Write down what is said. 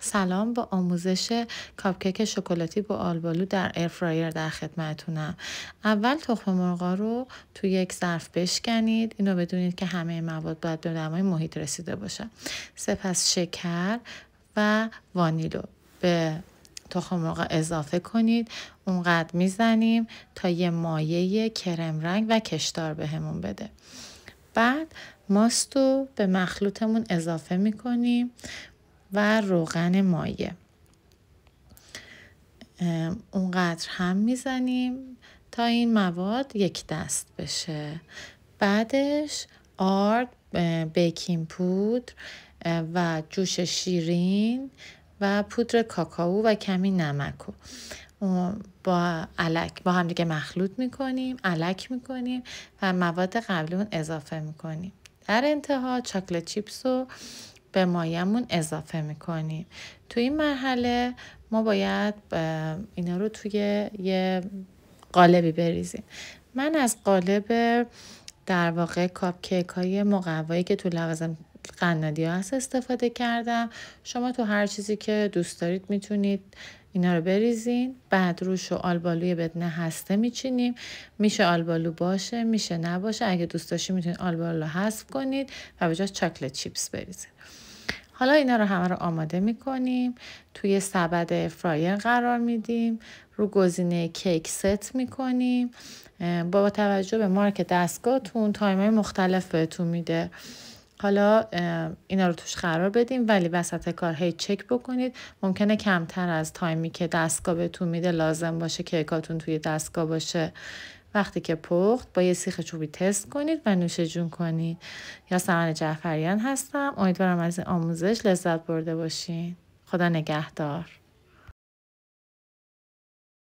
سلام، با آموزش کاپکیک شکلاتی با آلبالو در ایرفرایر در خدمتونم. اول تخم مرغا رو توی یک ظرف بشکنید. اینو بدونید که همه مواد باید به دمای محیط رسیده باشه. سپس شکر و وانیلو به تخم مرغ اضافه کنید. اونقدر میزنیم تا یه مایه کرم رنگ و کشدار بهمون بده. بعد ماست رو به مخلوطمون اضافه میکنیم و روغن مایه. اونقدر هم میزنیم تا این مواد یک دست بشه. بعدش آرد، بیکینگ پودر و جوش شیرین و پودر کاکائو و کمی نمک با هم دیگه مخلوط میکنیم، الک میکنیم و مواد قبلی اون اضافه میکنیم. در انتها چاکلت چیپس رو به مایمون اضافه میکنیم. توی این مرحله ما باید اینا رو توی یه قالبی بریزیم. من از قالب در واقع کاپکیک های مقوایی که تو لوازم قنادی ها هست استفاده کردم. شما تو هر چیزی که دوست دارید میتونید اینا رو بریزین. بعد روش آلبالوی بدون هسته میچینیم. میشه آلبالو باشه، میشه نباشه. اگه دوست داشتید میتونید آلبالو حذف کنید و به جای چاکلت چیپس بریزید. حالا اینا رو همه رو آماده میکنیم. توی سبد فرایر قرار میدیم. رو گزینه کیک ست میکنیم. با توجه به مارک دستگاهتون تایم‌های مختلف بهتون میده. حالا اینا رو توش قرار بدیم، ولی وسط کار هی چک بکنید. ممکنه کمتر از تایمی که دستگاه بهتون میده لازم باشه کیکاتون توی دستگاه باشه. وقتی که پخت با یه سیخ چوبی تست کنید و نوش جون کنید. یاسمن جعفریان هستم. امیدوارم از این آموزش لذت برده باشین. خدا نگهدار.